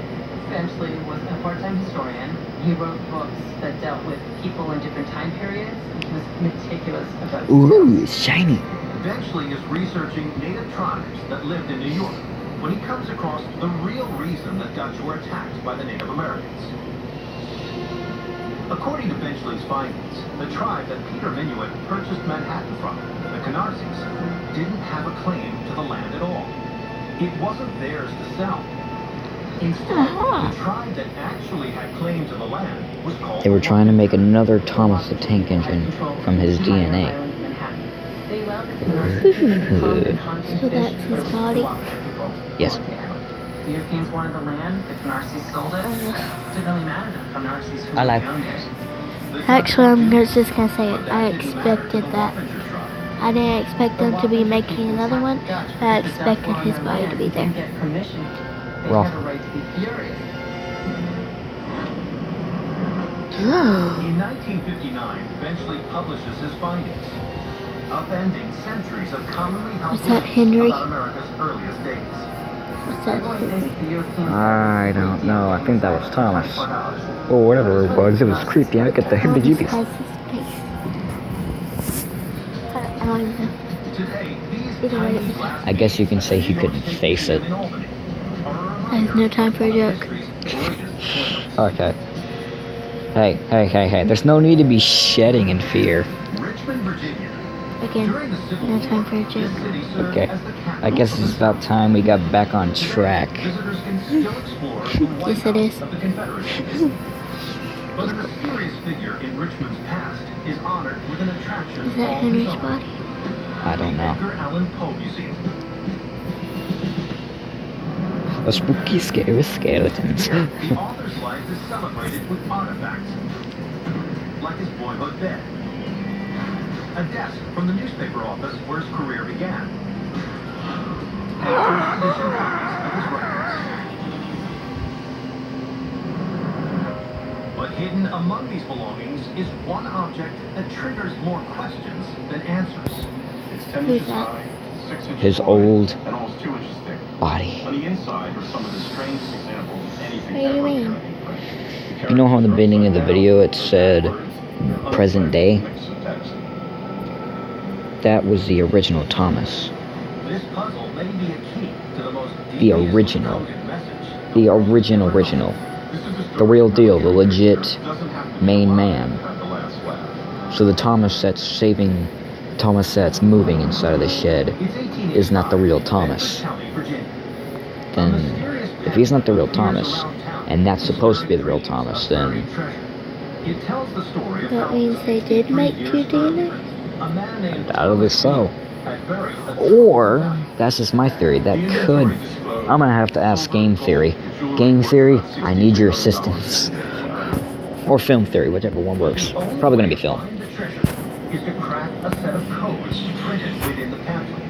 Benchley was a part-time historian. He wrote books that dealt with people in different time periods. He was meticulous about Ooh, it's shiny. Benchley is researching native tribes that lived in New York when he comes across the real reason the Dutch were attacked by the Native Americans. According to Benchley's findings, the tribe that Peter Minuit purchased Manhattan from, the Canarsies, didn't have a claim to the land at all. It wasn't theirs to sell. Instead, the tribe that actually had claim to the land was called... They were trying to make another Thomas the Tank Engine from his DNA. So that's his body? Yes. The Europeans wanted the land, the Canarsies sold it. It didn't really matter to the Canarsies who I like- owned it. Actually, I'm just gonna say it. I expected that. I didn't expect them to be making another one, but I expected his body to be there. Get permission. They Rough. had a right to be furious. In 1959, Benchley publishes his findings, upending centuries of commonly held Was that beliefs Henry? about America's earliest days. What's that? I don't know. I think that was Thomas. Or whatever it was. It was creepy. I get the heebie-jeebies. Has his face. I don't even know. Today, these Either way, tiny glass I guess you can say he couldn't face it. in Albany I have no time for a joke. Okay. Hey. There's no need to be shedding in fear. Richmond, Virginia. Again, no time for a joke. Okay. I guess it's about time we got back on track. Visitors can still explore the White Yes, it House is. of the Confederacy. But a mysterious figure in Richmond's past is honored with an attraction Is that all Henry's his own. body? I don't know. Edgar Allan Poe Museum. A spooky, scary skeletons. The author's life is celebrated with artifacts, like his boyhood bed, a desk from the newspaper office where his career began, and first-edition copies of his writings. But hidden among these belongings is one object that triggers more questions than answers. It's 10 inches high, 6 inches His wide, old and almost 2 inches thick. body. On the inside are some of the strangest examples of anything What do you ever mean? occurred. You know how in the beginning of the video it said present day? That was the original Thomas. This puzzle may be a key to the most The original. deeply message. The original. The real deal, the legit main man. So the Thomas that's moving inside of the shed is not the real Thomas. Then, if he's not the real Thomas, and that's supposed to be the real Thomas, then It tells the story of That how means they did make 2 DNA? a man named undoubtedly so. had buried a Or, that's just my theory, that could, I'm gonna have to ask Game Theory. Game Theory, I need your assistance. Or Film Theory, whichever one works. Probably gonna be film. Find the treasure is to crack a set of codes printed within the pamphlet.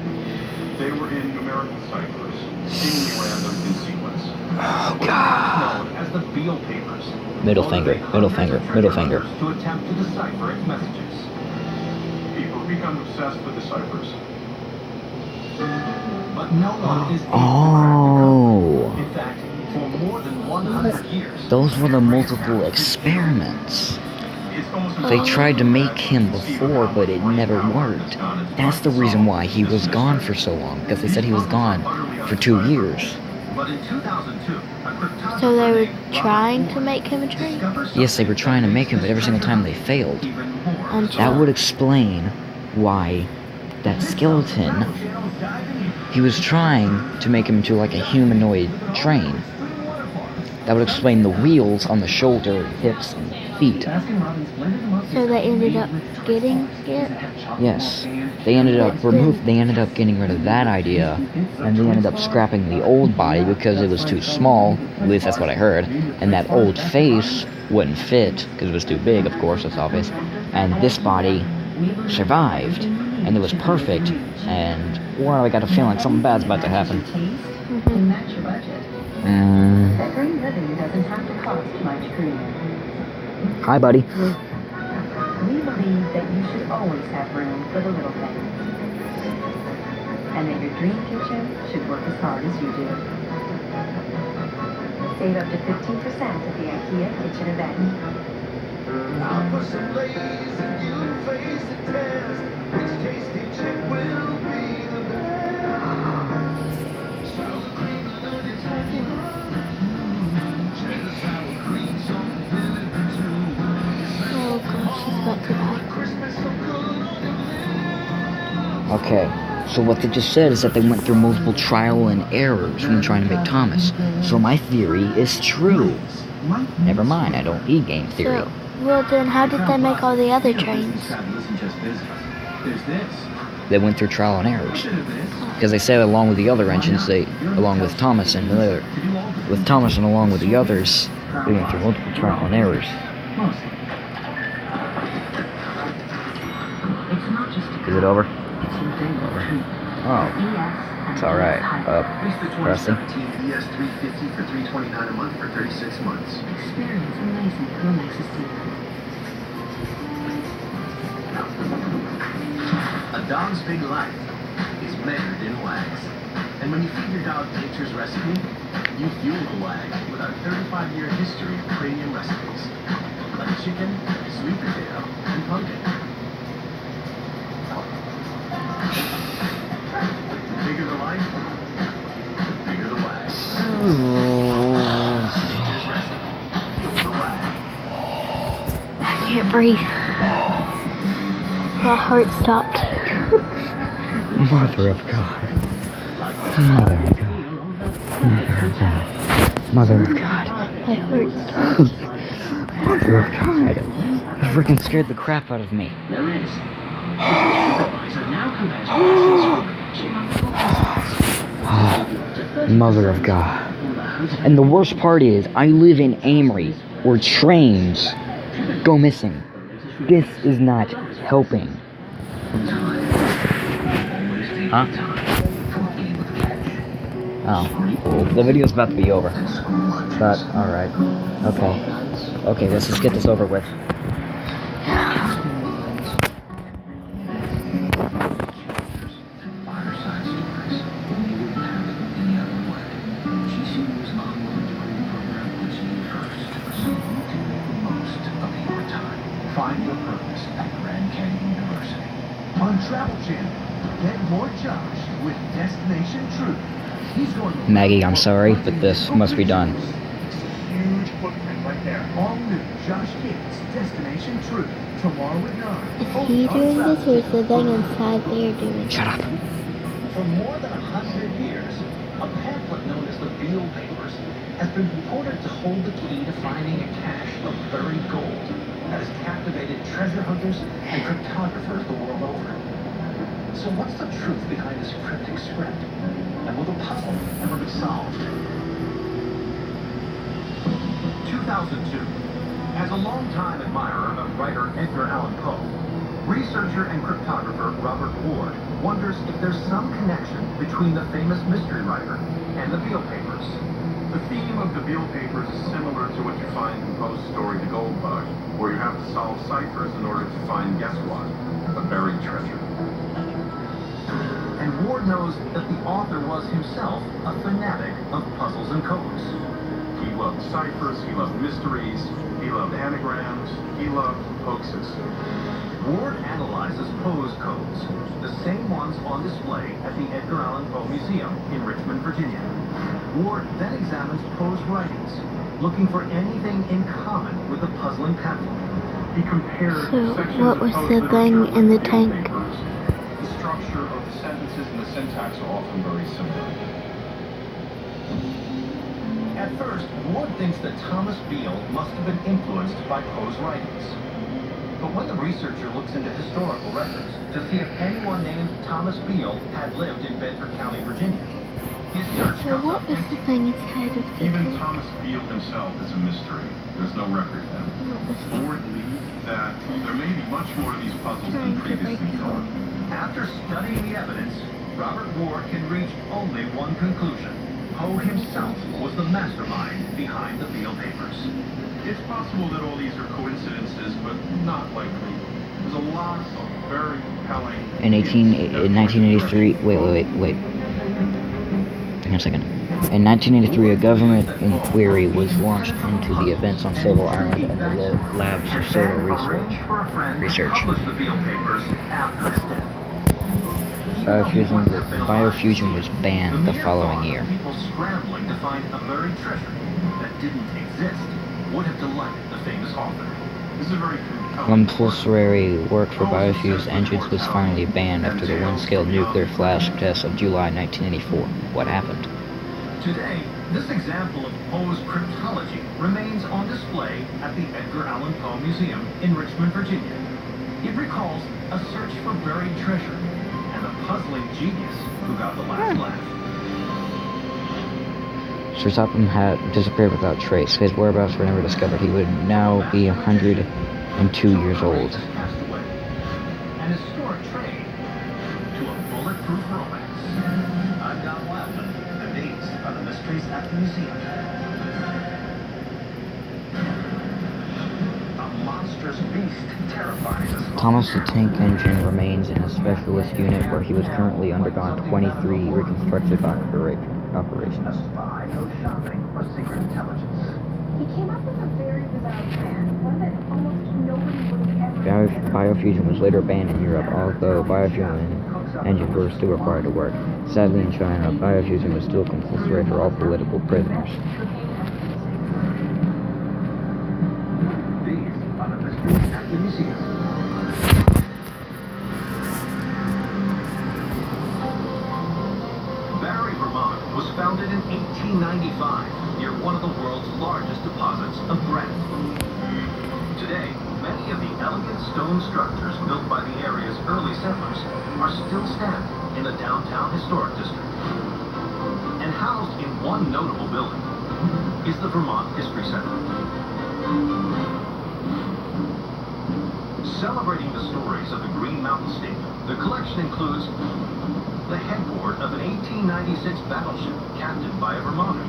They were in numerical ciphers, seemingly random in sequence. Oh, What God. is known as the Beale Papers. Middle finger. To attempt to decipher its messages. People become obsessed with the ciphers. But no one is Oh. in fact, for more than 100 years, Those were the multiple experiments. They tried to make him before, but it never worked. That's the reason why he was gone for so long, because they said he was gone for 2 years. but in 2002, a cryptographer So they were trying to make him a tree? Yes, they were trying to make him, but every single time they failed. That would explain why that skeleton, he was trying to make him into like a humanoid train. That would explain the wheels on the shoulder, hips, and feet. So they ended up getting it? Yes, they ended up getting rid of that idea, and they ended up scrapping the old body because it was too small, at least that's what I heard, and that old face wouldn't fit, because it was too big, of course, that's obvious, and this body survived, and it was perfect, and, well, I got a feeling something bad's about to happen. And match your budget. That green living doesn't have to cost much green. Hi, buddy. We believe that you should always have room for the little things. And that your dream kitchen should work as hard as you do. Save up to 15% at the IKEA kitchen event. I'll put some lays and you face the test. Which tasty chip will be the best? Sour cream, it's happy. Cheddar sour cream, so vinegar too. Oh gosh, she's about to die. Christmas so good. Okay, so what they just said is that they went through multiple trial and errors when trying to make Thomas. So my theory is true. Never mind, I don't need game theory. So, well then how did they make all the other trains? There's this. They went through trial and errors. Because they said along with the other engines, along with Thomas and the other, along with the others, they went through multiple trial and errors. Is it over? Oh, it's alright. Pressing. ES350 for $329 a month for 36 months. Experience amazing Romex system. A dog's big life is measured in wags. And when you feed your dog Nature's Recipe, you fuel the wag with our 35-year history of premium recipes. Like chicken, sweet potato, and pumpkin. The bigger the life, the bigger the wag. I can't breathe. My heart stopped. Mother of God. Mother of God. Mother of God. My heart stopped. Mother of God. That freaking scared the crap out of me. There is. TripAdvisor now compares Mother of God. And the worst part is, I live in Amory, where trains go missing. This is not helping. Huh? Oh, cool. The video's about to be over. But, alright. Okay. Okay, let's just get this over with. Find your purpose at Grand Canyon University. On Travel Channel, get more Josh with Destination Truth. He's going to Maggie, I'm sorry, but this must be done. huge footprint right there. All new Josh Gates, Destination Truth. Tomorrow at 9. Is he doing this or is the thing inside there doing it? Shut up. For more than 100 years, a pamphlet known as the Beale Papers has been reported to hold the key to finding a cache of buried gold that has captivated treasure hunters and cryptographers the world over. So what's the truth behind this cryptic script? And will the puzzle ever be solved? 2002. As a longtime admirer of writer Edgar Allan Poe, researcher and cryptographer Robert Ward wonders if there's some connection between the famous mystery writer and the Beale Papers. The theme of the Beale Papers is similar to what you find in Poe's story The Gold Bug, where you have to solve ciphers in order to find, guess what? A buried treasure. And Ward knows that the author was himself a fanatic of puzzles and codes. He loved ciphers, he loved mysteries, he loved anagrams, he loved hoaxes. Ward analyzes Poe's codes, the same ones on display at the Edgar Allan Poe Museum in Richmond, Virginia. Ward then examines Poe's writings, looking for anything in common with the puzzling pamphlet. He compared So, sections what of was Poe's the thing literature in the with Beale tank? Papers. The structure of the sentences and the syntax are often very similar. At first, Ward thinks that Thomas Beale must have been influenced by Poe's writings. But when the researcher looks into historical records to see if anyone named Thomas Beale had lived in Bedford County, Virginia, his search So comes what up was the thing inside of the Even tank? Thomas Beale himself is a mystery. There's no record of him. What was the Ward believed that there may be much more to these puzzles than trying to break previously it thought. After studying the evidence, Robert Ward can reach only one conclusion. Poe himself was the mastermind behind the Beale Papers. It's possible that all these are coincidences, but not likely. There's a lot of very compelling... In 1983, wait. Hang on a second. In 1983, a government inquiry was launched into the events on Sable Island and the labs of solar research. Published the Beale Papers after his death. Biofusion was banned the following year. People scrambling to find a buried treasure that didn't exist would have delighted the famous author. This is a very compelling... Compulsory work for biofused engines was finally banned after the one-scale nuclear flash test of July 1984. What happened? Today, this example of Poe's cryptology remains on display at the Edgar Allan Poe Museum in Richmond, Virginia. It recalls a search for buried treasure and a puzzling genius who got the last laugh. Sir Topham had disappeared without trace. His whereabouts were never discovered. He would now be 102 years old. Passed away. An historic trade to a bulletproof romance. I'm Don Wildman, and these are the mysteries at the museum. A monstrous beast terrifies us. Thomas the Tank Engine remains in a specialist unit where he was currently undergone 23 reconstructive operations. Spy, no shopping, or secret intelligence. He came up with a very bizarre plan, one that almost nobody would have ever... Biofusion was later banned in Europe, although biofuel engines were still required to work. Sadly, in China, biofusion was still compulsory for all political prisoners. These are the mysteries at the museum. Barry, Vermont was founded in 1895 near one of the world's largest deposits of granite. Today, many of the elegant stone structures built by the area's early settlers are still standing in the downtown historic district. And housed in one notable building is the Vermont History Center. Celebrating the stories of the Green Mountain State, the collection includes the headboard of an 1896 battleship captained by a Vermonter,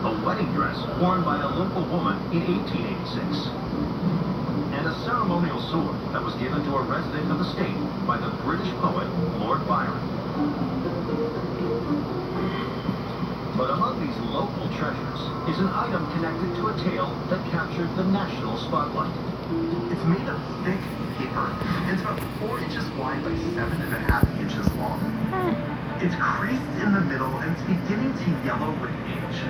a wedding dress worn by a local woman in 1886, and a ceremonial sword that was given to a resident of the state by the British poet Lord Byron. But among these local treasures is an item connected to a tale that captured the national spotlight. It's made of thick paper. It's about 4 inches wide by 7.5 inches long. It's creased in the middle and it's beginning to yellow with age.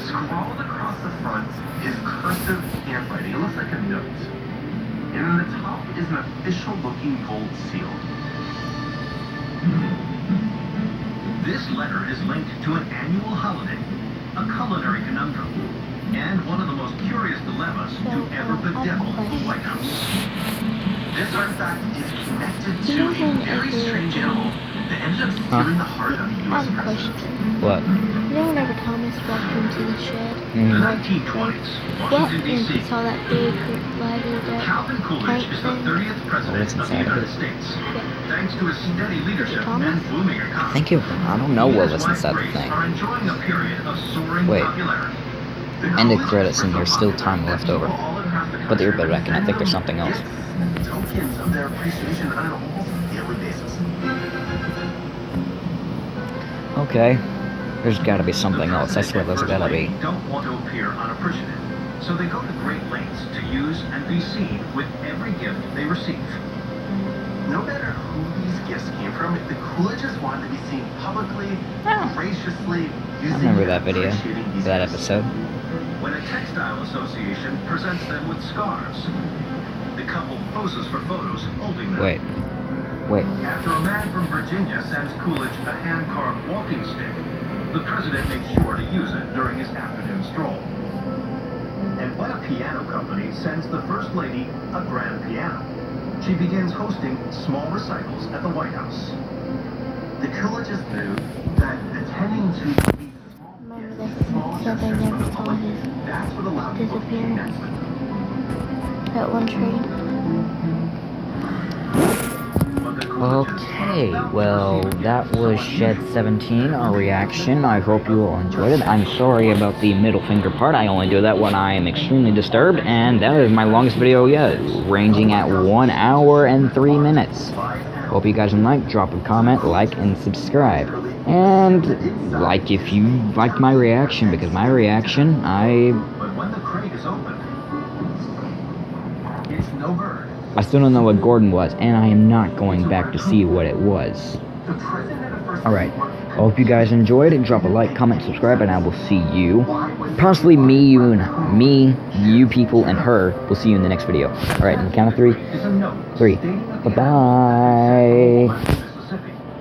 Scrawled across the front is cursive handwriting. It looks like a note. And on the top is an official-looking gold seal. This letter is linked to an annual holiday, a culinary conundrum, and one of the most curious dilemmas to ever bedevil the White House. This artifact is connected to a very strange animal that ended up stealing the heart of the U.S. president. What? You know whenever Thomas walked into the shed? The 1920s, Washington, D.C. He saw that big lighted up Calvin Coolidge is the 30th president of the United States. Thanks to his steady leadership and booming economy, I don't know what was inside the thing. are enjoying a period of soaring Wait. popularity. End of credits and there's still time left over. Put the earbud back in, I think there's something else. Tokens of their appreciation on an almost daily basis. Okay. There's gotta be something else. I swear there's gotta be. Don't want to appear unappreciative, so they go to great lengths to use and be seen with every gift they receive. No matter who these gifts came from, the Coolidges wanted to be seen publicly, graciously, I remember that video, that episode. When a textile association presents them with scarves, the couple poses for photos holding them. Wait. After a man from Virginia sends Coolidge a hand-carved walking stick, the president makes sure to use it during his afternoon stroll. And when a piano company sends the First Lady a grand piano, she begins hosting small recitals at the White House. The Coolidges knew that attending to these small Remember they said they never saw his that's what allowed people to disappearance. connect with them. That one train. Okay, well, that was Shed 17, our reaction. I hope you all enjoyed it. I'm sorry about the middle finger part. I only do that when I am extremely disturbed, and that is my longest video yet, ranging at 1 hour and 3 minutes. Hope you guys like, drop a comment, like, and subscribe. And like if you liked my reaction, because my reaction, But when the crate is open, it's no bird. I still don't know what Gordon was, and I am not going back to see what it was. Alright, I hope you guys enjoyed it. Drop a like, comment, subscribe, and I will see you. Possibly me, you people, and her. We'll see you in the next video. Alright, on the count of 3. 3. Bye-bye.